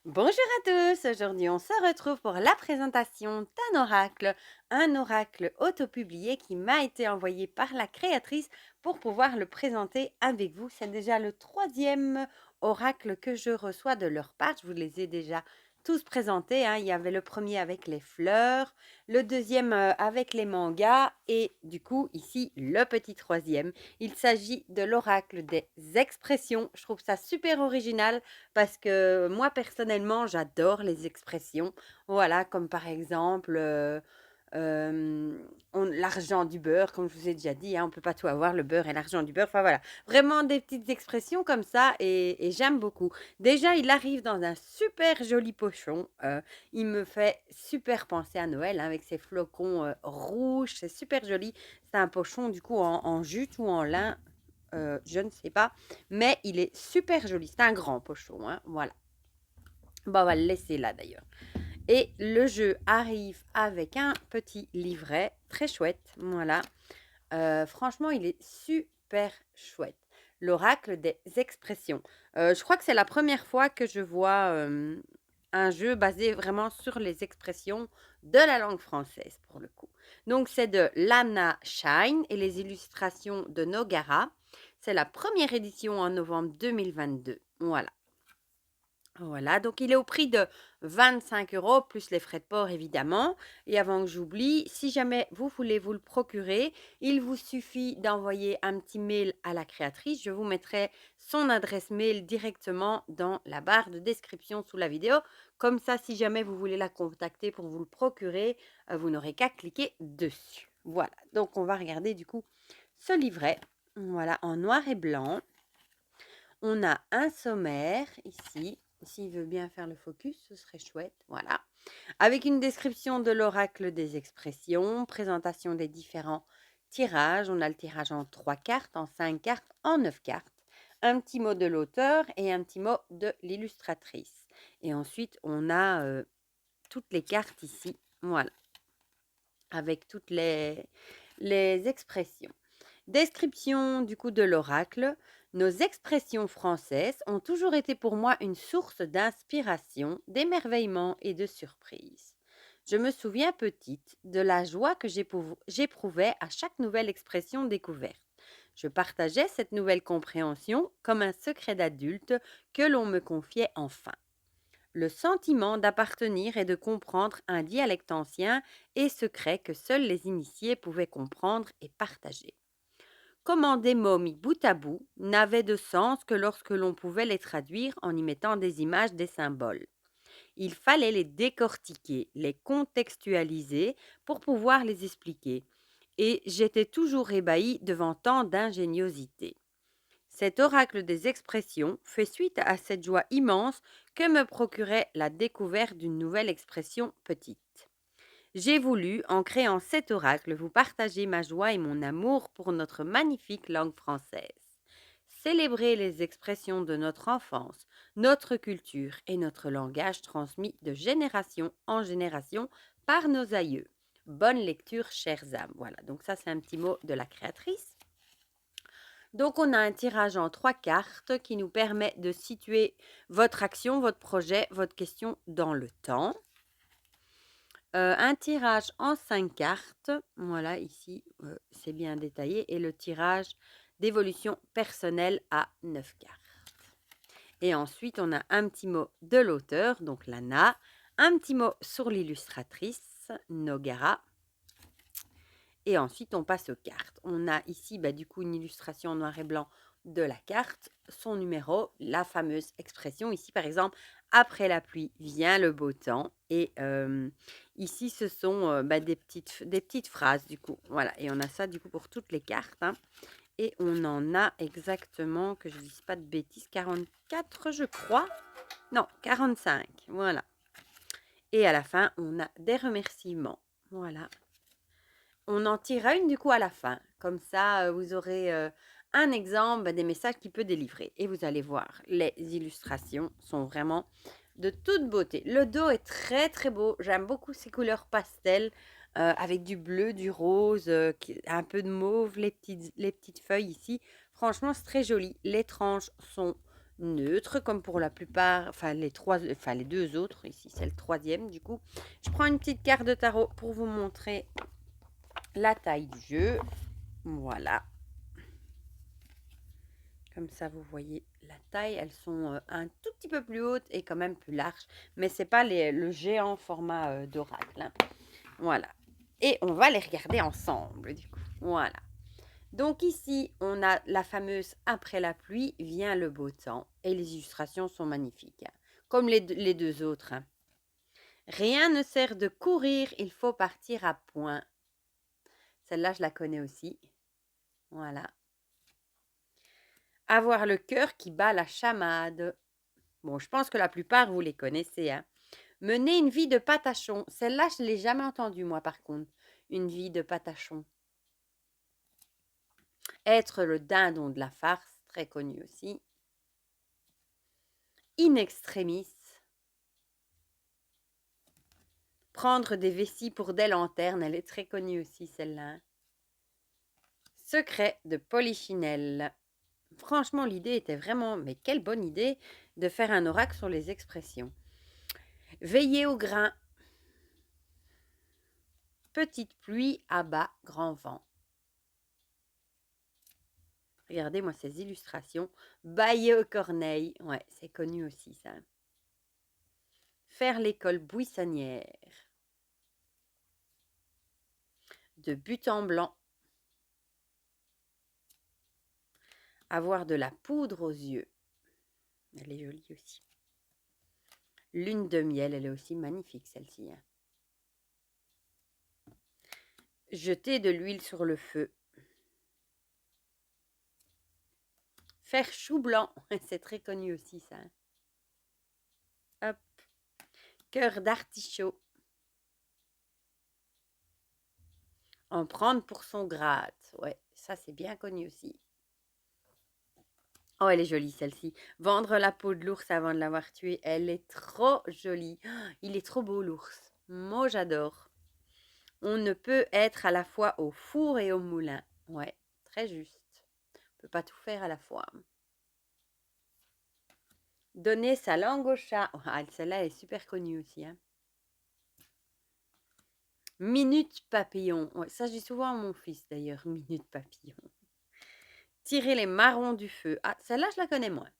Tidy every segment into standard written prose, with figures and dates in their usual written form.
Bonjour à tous, aujourd'hui on se retrouve pour la présentation un oracle autopublié qui m'a été envoyé par la créatrice pour pouvoir le présenter avec vous. C'est déjà le troisième oracle que je reçois de leur part, je vous les ai déjà tous présentés, hein. Il y avait le premier avec les fleurs, le deuxième avec les mangas et du coup ici le petit troisième. Il s'agit de l'oracle des expressions, je trouve ça super original parce que moi, personnellement, j'adore les expressions. Voilà, comme par exemple, l'argent du beurre, comme je vous ai déjà dit, hein, on ne peut pas tout avoir, le beurre et l'argent du beurre. Enfin voilà, vraiment des petites expressions comme ça et j'aime beaucoup. Déjà, il arrive dans un super joli pochon. Il me fait super penser à Noël, hein, avec ses flocons rouges. C'est super joli. C'est un pochon du coup en jute ou en lin, je ne sais pas, mais il est super joli. C'est un grand pochon, hein, voilà. Bon, on va le laisser là d'ailleurs. Et le jeu arrive avec un petit livret très chouette, voilà. Franchement, il est super chouette. L'oracle des expressions. Je crois que c'est la première fois que je vois un jeu basé vraiment sur les expressions de la langue française, pour le coup. Donc, c'est de Lana Shine et les illustrations de Nogara. C'est la première édition en novembre 2022. Voilà. Voilà, donc il est au prix de 25 € plus les frais de port évidemment. Et avant que j'oublie, si jamais vous voulez vous le procurer, il vous suffit d'envoyer un petit mail à la créatrice. Je vous mettrai son adresse mail directement dans la barre de description sous la vidéo. Comme ça, si jamais vous voulez la contacter pour vous le procurer, vous n'aurez qu'à cliquer dessus. Voilà, donc on va regarder du coup ce livret. Voilà, en noir et blanc. On a un sommaire ici. S'il veut bien faire le focus, ce serait chouette. Voilà. Avec une description de l'oracle des expressions, présentation des différents tirages. On a le tirage en 3 cartes, en 5 cartes, en 9 cartes. Un petit mot de l'auteur et un petit mot de l'illustratrice. Et ensuite, on a toutes les cartes ici. Voilà. Avec toutes les expressions. Description du coup de l'oracle. Nos expressions françaises ont toujours été pour moi une source d'inspiration, d'émerveillement et de surprise. Je me souviens petite de la joie que j'éprouvais à chaque nouvelle expression découverte. Je partageais cette nouvelle compréhension comme un secret d'adulte que l'on me confiait enfin. Le sentiment d'appartenir et de comprendre un dialecte ancien et secret que seuls les initiés pouvaient comprendre et partager. Comment des mots mis bout à bout n'avaient de sens que lorsque l'on pouvait les traduire en y mettant des images, des symboles. Il fallait les décortiquer, les contextualiser pour pouvoir les expliquer. Et j'étais toujours ébahie devant tant d'ingéniosité. Cet oracle des expressions fait suite à cette joie immense que me procurait la découverte d'une nouvelle expression petite. J'ai voulu, en créant cet oracle, vous partager ma joie et mon amour pour notre magnifique langue française. Célébrer les expressions de notre enfance, notre culture et notre langage transmis de génération en génération par nos aïeux. Bonne lecture, chères âmes. Voilà, donc ça c'est un petit mot de la créatrice. Donc on a un tirage en 3 cartes qui nous permet de situer votre action, votre projet, votre question dans le temps. Un tirage en 5 cartes, voilà ici c'est bien détaillé, et le tirage d'évolution personnelle à 9 cartes. Et ensuite on a un petit mot de l'auteur, donc Lana, un petit mot sur l'illustratrice, Nogara, et ensuite on passe aux cartes. On a ici du coup une illustration en noir et blanc de la carte, son numéro, la fameuse expression. Ici par exemple, après la pluie vient le beau temps. Et ici ce sont des petites phrases du coup. Voilà, et on a ça du coup pour toutes les cartes. Hein. Et on en a exactement, que je ne dise pas de bêtises, 44 je crois. Non, 45, voilà. Et à la fin, on a des remerciements. Voilà. On en tirera une du coup à la fin. Comme ça, vous aurez un exemple des messages qu'il peut délivrer. Et vous allez voir, les illustrations sont vraiment de toute beauté. Le dos est très très beau. J'aime beaucoup ces couleurs pastel avec du bleu, du rose, un peu de mauve, les petites feuilles ici. Franchement, c'est très joli. Les tranches sont neutre, comme pour la plupart, enfin les deux autres. Ici, c'est le troisième, du coup. Je prends une petite carte de tarot pour vous montrer la taille du jeu. Voilà. Comme ça, vous voyez la taille. Elles sont un tout petit peu plus hautes et quand même plus larges. Mais ce n'est pas le géant format d'oracle. Hein. Voilà. Et on va les regarder ensemble, du coup. Voilà. Donc ici, on a la fameuse « Après la pluie vient le beau temps ». Et les illustrations sont magnifiques. Hein. Comme les deux autres. Hein. Rien ne sert de courir, il faut partir à point. Celle-là, je la connais aussi. Voilà. Avoir le cœur qui bat la chamade. Bon, je pense que la plupart, vous les connaissez. Hein. Mener une vie de patachon. Celle-là, je ne l'ai jamais entendue, moi, par contre. Une vie de patachon. Être le dindon de la farce, très connu aussi. In extremis. Prendre des vessies pour des lanternes, elle est très connue aussi, celle-là. Secret de Polichinelle. Franchement, l'idée était vraiment, mais quelle bonne idée de faire un oracle sur les expressions. Veiller au grain. Petite pluie, abat, grand vent. Regardez-moi ces illustrations. Bailler aux corneilles. Ouais, c'est connu aussi, ça. Faire l'école buissonnière. De but en blanc. Avoir de la poudre aux yeux. Elle est jolie aussi. Lune de miel, elle est aussi magnifique, celle-ci. Hein. Jeter de l'huile sur le feu. Faire chou blanc, c'est très connu aussi, ça. Hop. Cœur d'artichaut. En prendre pour son gratte. Ouais, ça, c'est bien connu aussi. Oh, elle est jolie, celle-ci. Vendre la peau de l'ours avant de l'avoir tué. Elle est trop jolie. Il est trop beau, l'ours. Moi, j'adore. On ne peut être à la fois au four et au moulin. Ouais, très juste. On ne peut pas tout faire à la fois. Donner sa langue au chat. Ah, celle-là est super connue aussi. Hein. Minute papillon. Ouais, ça, je dis souvent à mon fils d'ailleurs. Minute papillon. Tirer les marrons du feu. Ah, celle-là, je la connais moins.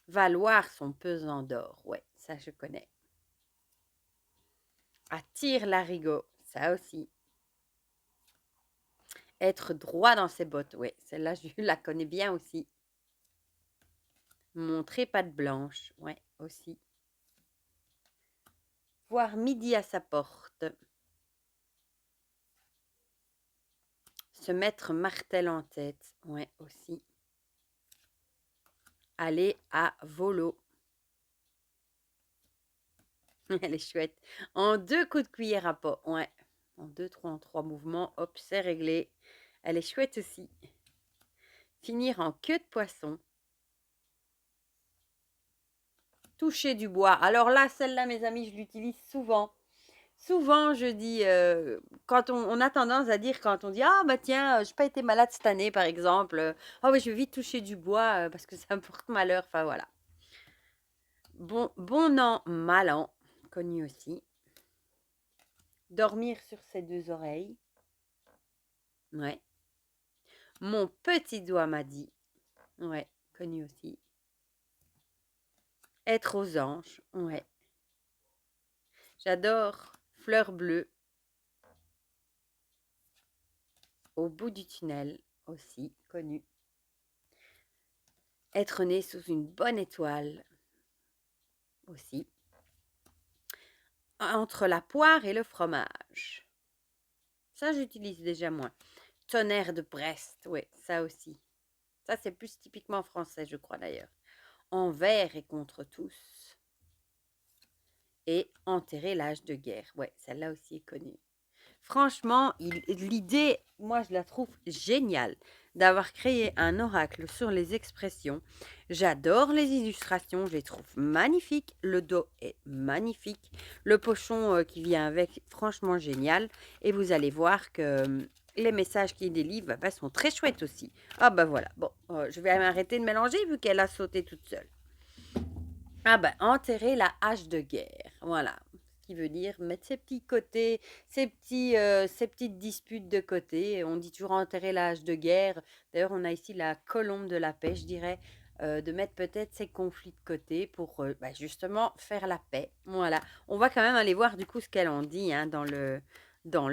Valoir son pesant d'or. Ouais, ça, je connais. Attire l'arigot. Ça aussi. Être droit dans ses bottes. Ouais, celle-là, je la connais bien aussi. Montrer patte blanche. Ouais, aussi. Voir midi à sa porte. Se mettre martel en tête. Ouais, aussi. Aller à volo. Elle est chouette. En 2 coups de cuillère à peau. Ouais. En 2, 3, en 3 mouvements. Hop, c'est réglé. Elle est chouette aussi. Finir en queue de poisson. Toucher du bois. Alors là, celle-là, mes amis, je l'utilise souvent. Souvent, je dis, quand on a tendance à dire, quand on dit, ah bah tiens, je n'ai pas été malade cette année, par exemple. Ah oui, je vais vite toucher du bois parce que ça me porte malheur. Enfin voilà. Bon an, mal an, connu aussi. Dormir sur ses 2 oreilles. Ouais. Mon petit doigt m'a dit. Ouais, connu aussi. Être aux anges. Ouais. J'adore. Fleur bleue. Au bout du tunnel aussi, connu. Être né sous une bonne étoile aussi. Entre la poire et le fromage. Ça, j'utilise déjà moins. Tonnerre de Brest, oui, ça aussi. Ça, c'est plus typiquement français, je crois d'ailleurs. Envers et contre tous. Et enterrer l'âge de guerre. Ouais, celle-là aussi est connue. Franchement, l'idée, moi, je la trouve géniale d'avoir créé un oracle sur les expressions. J'adore les illustrations, je les trouve magnifiques. Le dos est magnifique. Le pochon qui vient avec, franchement génial. Et vous allez voir que les messages qu'il délivre sont très chouettes aussi. Ah bah voilà, bon, je vais m'arrêter de mélanger vu qu'elle a sauté toute seule. Ah ben, enterrer la hache de guerre, voilà. Ce qui veut dire mettre ses petits côtés, ses petites disputes de côté. On dit toujours enterrer la hache de guerre. D'ailleurs, on a ici la colombe de la paix, je dirais, de mettre peut-être ces conflits de côté pour justement faire la paix. Voilà. On va quand même aller voir du coup ce qu'elle en dit hein, dans le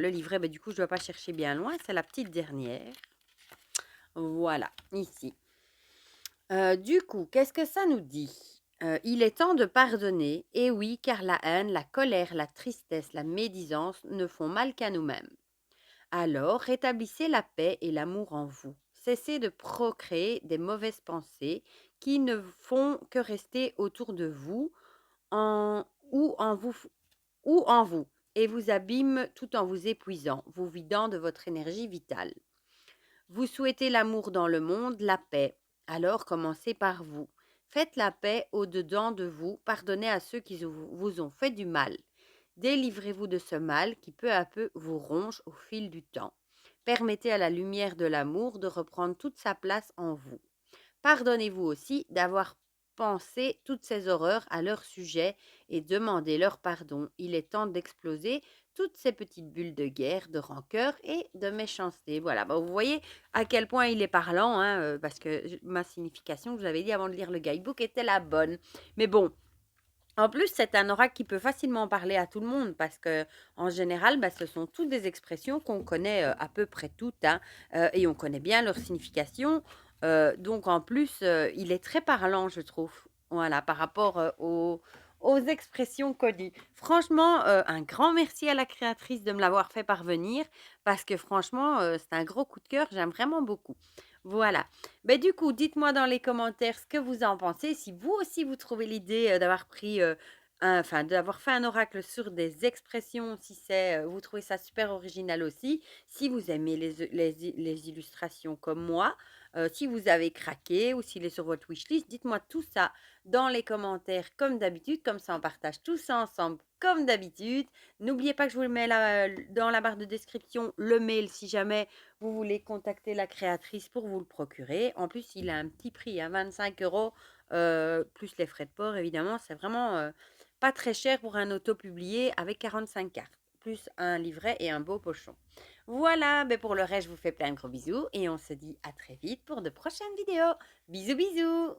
livret. Du coup, je ne dois pas chercher bien loin. C'est la petite dernière. Voilà, ici. Du coup, qu'est-ce que ça nous dit? Il est temps de pardonner, et oui, car la haine, la colère, la tristesse, la médisance ne font mal qu'à nous-mêmes. Alors, rétablissez la paix et l'amour en vous. Cessez de procréer des mauvaises pensées qui ne font que rester autour de vous en, ou, en vous, ou en vous et vous abîment tout en vous épuisant, vous vidant de votre énergie vitale. Vous souhaitez l'amour dans le monde, la paix. Alors commencez par vous. Faites la paix au-dedans de vous, pardonnez à ceux qui vous ont fait du mal. Délivrez-vous de ce mal qui peu à peu vous ronge au fil du temps. Permettez à la lumière de l'amour de reprendre toute sa place en vous. Pardonnez-vous aussi d'avoir pensé toutes ces horreurs à leur sujet et demandez leur pardon. Il est temps d'exploser toutes ces petites bulles de guerre, de rancœur et de méchanceté. Voilà, vous voyez à quel point il est parlant, hein, parce que ma signification, je vous avais dit avant de lire le guidebook, était la bonne. Mais bon, en plus, c'est un oracle qui peut facilement parler à tout le monde parce que, en général, ce sont toutes des expressions qu'on connaît à peu près toutes hein, et on connaît bien leur signification. Donc, en plus, il est très parlant, je trouve. Voilà, par rapport aux expressions connues. Franchement, un grand merci à la créatrice de me l'avoir fait parvenir parce que, franchement, c'est un gros coup de cœur. J'aime vraiment beaucoup. Voilà. Du coup, dites-moi dans les commentaires ce que vous en pensez. Si vous aussi, vous trouvez l'idée d'avoir pris, d'avoir fait un oracle sur des expressions, si vous trouvez ça super original aussi. Si vous aimez les illustrations comme moi, si vous avez craqué ou s'il est sur votre wishlist, dites-moi tout ça dans les commentaires comme d'habitude. Comme ça, on partage tout ça ensemble comme d'habitude. N'oubliez pas que je vous le mets dans la barre de description, le mail si jamais vous voulez contacter la créatrice pour vous le procurer. En plus, il a un petit prix, à 25 euros, plus les frais de port, évidemment. C'est vraiment pas très cher pour un auto-publié avec 45 cartes, plus un livret et un beau pochon. Voilà, pour le reste, je vous fais plein de gros bisous et on se dit à très vite pour de prochaines vidéos. Bisous, bisous!